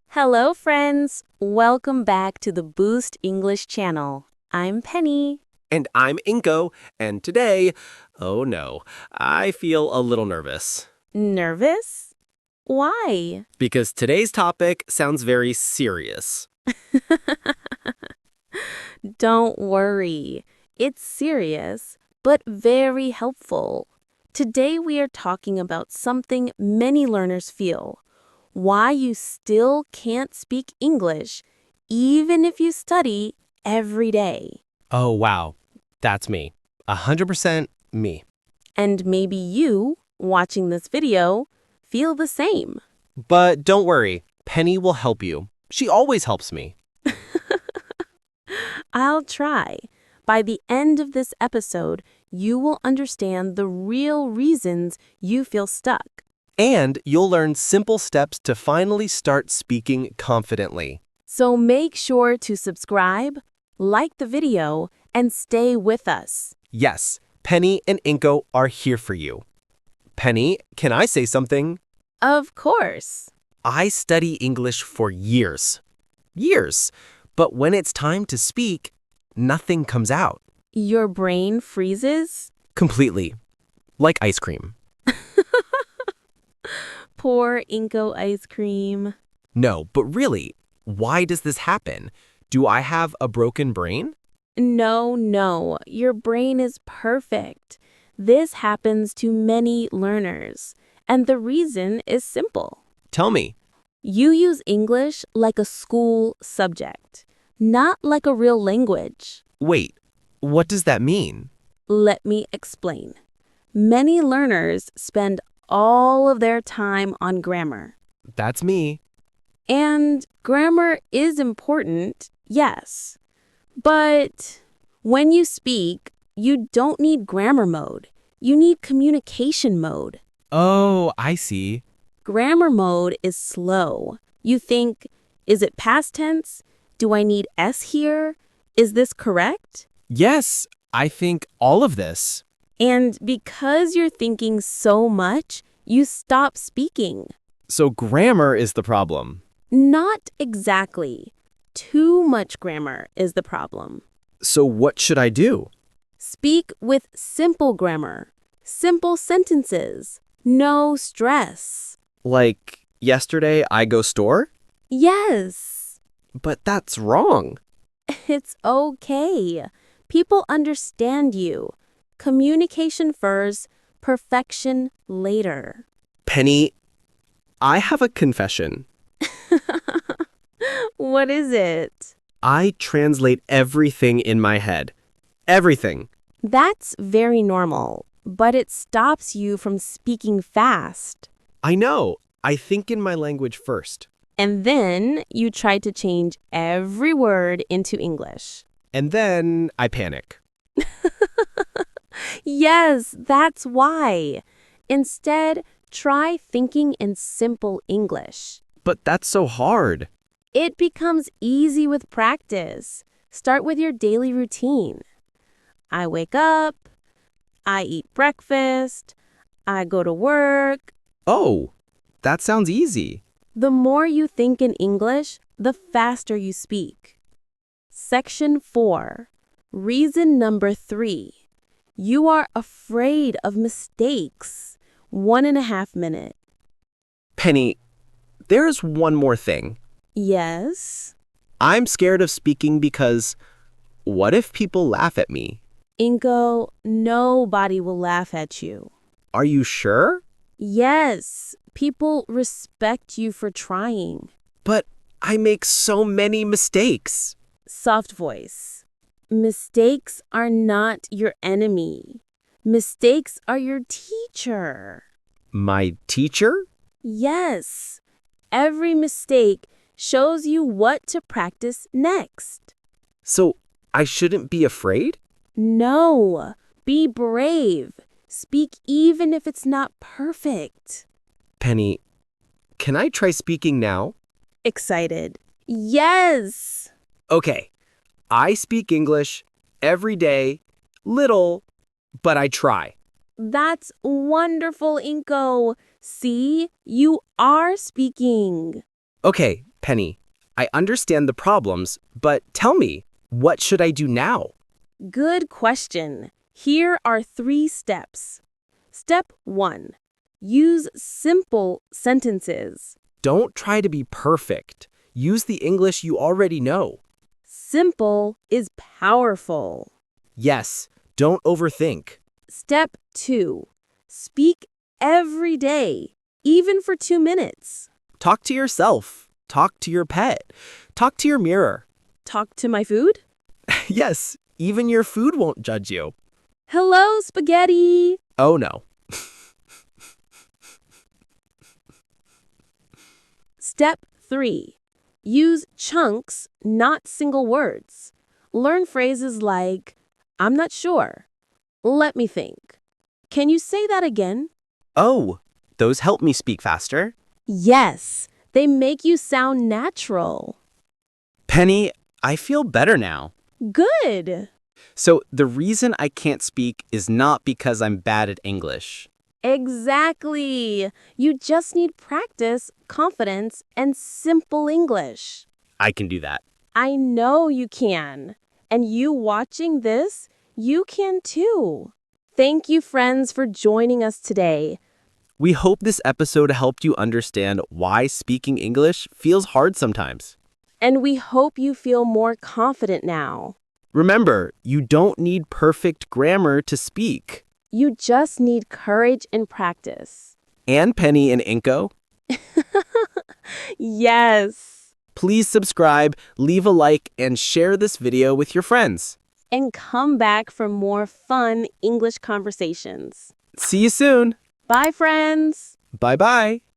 Hello, friends! Welcome back to the Boost English channel. I'm Penny. And I'm Inko, and today, oh no, I feel a little nervous. Nervous? Why? Because today's topic sounds very serious. Don't worry. It's serious, but very helpful. Today we are talking about something many learners feel. Why you still can't speak English, even if you study every day. Oh, wow. That's me. 100% me. And maybe you, watching this video, feel the same. But don't worry, Penny will help you. She always helps me. I'll try. By the end of this episode, you will understand the real reasons you feel stuck. And you'll learn simple steps to finally start speaking confidently. So make sure to subscribe, like the video, and stay with us. Yes, Penny and Inko are here for you. Penny, can I say something? Of course. I study English for years. Years. But when it's time to speak, nothing comes out. Your brain freezes? Completely. Like ice cream. Poor Inko ice cream. No, but really, why does this happen? Do I have a broken brain? No. Your brain is perfect. This happens to many learners. And the reason is simple. Tell me. You use English like a school subject, not like a real language. Wait, what does that mean? Let me explain. Many learners spend all of their time on grammar. That's me. And grammar is important, yes. But when you speak, you don't need grammar mode. You need communication mode. Oh, I see. Grammar mode is slow. You think, is it past tense? Do I need S here? Is this correct? Yes, I think all of this. And because you're thinking so much, you stop speaking. So grammar is the problem. Not exactly. Too much grammar is the problem. So what should I do? Speak with simple grammar, simple sentences, no stress. Like, yesterday I go store? Yes. But that's wrong. It's okay. People understand you. Communication first, perfection later. Penny, I have a confession. What is it? I translate everything in my head. Everything. That's very normal, but it stops you from speaking fast. I know. I think in my language first. And then you try to change every word into English. And then I panic. Yes, that's why. Instead, try thinking in simple English. But that's so hard. It becomes easy with practice. Start with your daily routine. I wake up, I eat breakfast, I go to work. Oh, that sounds easy. The more you think in English, the faster you speak. Section 4. Reason number 3. You are afraid of mistakes. 1.5 minutes. Penny, there's one more thing. Yes? I'm scared of speaking because what if people laugh at me? Inko, nobody will laugh at you. Are you sure? Yes, people respect you for trying. But I make so many mistakes. Soft voice. Mistakes are not your enemy. Mistakes are your teacher. My teacher? Yes. Every mistake shows you what to practice next. So I shouldn't be afraid? No. Be brave. Speak even if it's not perfect. Penny, can I try speaking now? Excited. Yes. Okay. I speak English every day, little, but I try. That's wonderful, Inko. See, you are speaking. Okay, Penny, I understand the problems, but tell me, what should I do now? Good question. Here are 3 steps. Step 1. Use simple sentences. Don't try to be perfect. Use the English you already know. Simple is powerful. Yes, don't overthink. Step 2. Speak every day, even for 2 minutes. Talk to yourself. Talk to your pet. Talk to your mirror. Talk to my food. Yes, even your food won't judge you. Hello, spaghetti. Oh no. Step 3. Use chunks, not single words. Learn phrases like, I'm not sure. Let me think. Can you say that again? Oh, those help me speak faster. Yes, they make you sound natural. Penny, I feel better now. Good. So the reason I can't speak is not because I'm bad at English. Exactly. You just need practice, confidence, and simple English. I can do that. I know you can. And you watching this, you can too. Thank you, friends, for joining us today. We hope this episode helped you understand why speaking English feels hard sometimes. And we hope you feel more confident now. Remember, you don't need perfect grammar to speak. You just need courage and practice. And Penny and Inko, Yes. please subscribe, leave a like, and share this video with your friends. And come back for more fun English conversations. See you soon. Bye, friends. Bye-bye.